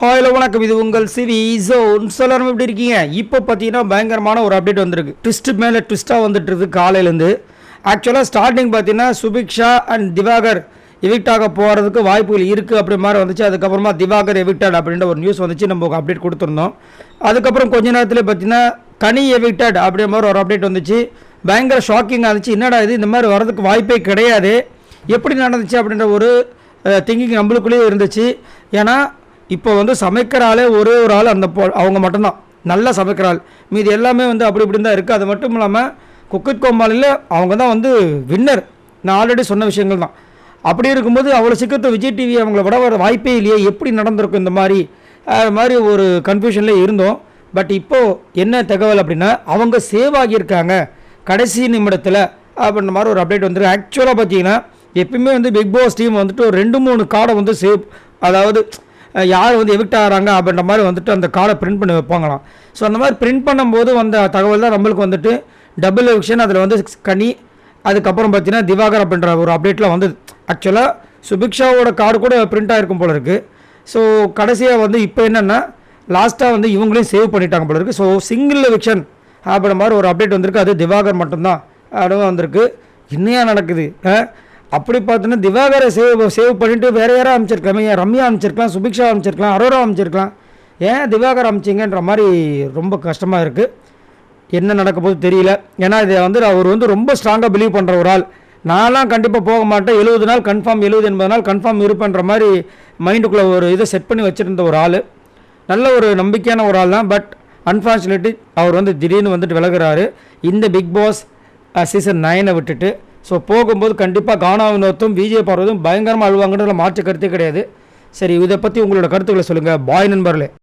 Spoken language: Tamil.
ஹலோ வணக்கம், இது உங்கள் சிவி ஜோன். எல்லாரும் எப்படி இருக்கீங்க? இப்போ பார்த்தீங்கன்னா பயங்கரமான ஒரு அப்டேட் வந்திருக்கு. ட்விஸ்ட் மேலே ட்விஸ்ட்டாக வந்துட்டு இருக்குது காலையிலேருந்து. ஆக்சுவலாக ஸ்டார்டிங் பார்த்தீங்கன்னா சுபிக்ஷா அண்ட் திவாகர் எவிக்டாக போகிறதுக்கு வாய்ப்புகள் இருக்குது அப்படி மாதிரி வந்துச்சு. அதுக்கப்புறமா திவாகர் எவிக்டட் அப்படின்ற ஒரு நியூஸ் வந்துச்சு, நம்ம அப்டேட் கொடுத்துருந்தோம். அதுக்கப்புறம் கொஞ்ச நேரத்தில் பார்த்தீங்கன்னா கனி எவிக்டட் அப்படின்ற மாதிரி ஒரு அப்டேட் வந்துச்சு. பயங்கர ஷாக்கிங்காக இருந்துச்சு. என்னடா இது, இந்த மாதிரி வரதுக்கு வாய்ப்பே கிடையாது, எப்படி நடந்துச்சு அப்படின்ற ஒரு திங்கிங் நம்மளுக்குள்ளேயே இருந்துச்சு. ஏன்னா இப்போ வந்து சமைக்கிற ஆளே ஒரே ஒரு ஆள், அந்த அவங்க மட்டும்தான் நல்லா சமைக்கிற ஆள். மீது எல்லாமே வந்து அப்படி இப்படி தான் இருக்குது. அது மட்டும் இல்லாமல் குக்கித் கோமாளியில் அவங்க தான் வந்து வின்னர். நான் ஆல்ரெடி சொன்ன விஷயங்கள் தான். அப்படி இருக்கும்போது அவ்வளோ சீக்கிரத்தை விஜய் டிவி அவங்கள விட வர வாய்ப்பே இல்லையே, எப்படி நடந்திருக்கும் இந்த மாதிரி ஒரு கன்ஃபியூஷன்லேயே இருந்தோம். பட் இப்போது என்ன தகவல் அப்படின்னா, அவங்க சேவ் ஆகியிருக்காங்க கடைசி நிமிடத்தில் அப்படின்ற மாதிரி ஒரு அப்டேட் வந்துருக்கு. ஆக்சுவலாக பார்த்தீங்கன்னா எப்பயுமே வந்து பிக் பாஸ் டீம் வந்துட்டு ஒரு 2-3 கார்டை வந்து சேவ், அதாவது யார் வந்து எவிக்ட் ஆகிறாங்க அப்படின்ற மாதிரி வந்துட்டு அந்த கார்டை பிரிண்ட் பண்ணி வைப்பாங்களாம். ஸோ அந்த மாதிரி பிரிண்ட் பண்ணும்போது வந்த தகவல் தான் நம்மளுக்கு வந்துட்டு டபுள் எவிக்ஷன். அதில் வந்து கனி, அதுக்கப்புறம் பார்த்தீங்கன்னா திவாகர் அப்படின்ற ஒரு அப்டேட்டில் வந்தது. ஆக்சுவலாக சுபிக்ஷாவோட கார்டு கூட பிரிண்ட் ஆகிருக்கும் போல இருக்குது. ஸோ கடைசியாக வந்து இப்போ என்னென்னா லாஸ்ட்டாக வந்து இவங்களையும் சேவ் பண்ணிட்டாங்க போல இருக்குது. ஸோ சிங்கிள் எவிக்ஷன் அப்படின்ற மாதிரி ஒரு அப்டேட் வந்திருக்கு. அது திவாகர் மட்டும்தான் அப்படின்னு வந்திருக்கு. இன்னையா நடக்குது? அப்படி பார்த்தோன்னா திவாகரை சேவ் பண்ணிவிட்டு வேறு யாராவது அமைச்சிருக்கலாம். ஏன் ரம்யா அமைச்சிருக்கலாம், சுபிக்ஷா அமைச்சிருக்கலாம், அரோரா அமைச்சிருக்கலாம். ஏன் திவாகர் அமைச்சிங்கன்ற மாதிரி ரொம்ப கஷ்டமாக இருக்குது. என்ன நடக்க போது தெரியல. ஏன்னா இதை வந்து அவர் வந்து ரொம்ப ஸ்ட்ராங்காக பிலீவ் பண்ணுற ஒரு ஆள். நான்லாம் கண்டிப்பாக போக மாட்டேன், 70 நாள் கன்ஃபார்ம், 70-80 நாள் கன்ஃபார்ம் இருப்பேன்ற மாதிரி மைண்டுக்குள்ளே ஒரு இதை செட் பண்ணி வச்சுருந்த ஒரு ஆள். நல்ல ஒரு நம்பிக்கையான ஒரு ஆள் தான். பட் அன்ஃபார்ச்சுனேட்லி அவர் வந்து திடீர்னு வந்துட்டு விலகுறாரு இந்த பிக் பாஸ் சீசன் 9 விட்டுட்டு. ஸோ போகும்போது கண்டிப்பாக கானா வினோத்தும் விஜய் பார்வதும் பயங்கரமாக அழுவாங்கன்றதுல மாற்று கருத்தே கிடையாது. சரி, இதை பற்றி உங்களோட கருத்துக்களை சொல்லுங்கள் பாய் நண்பர்களே.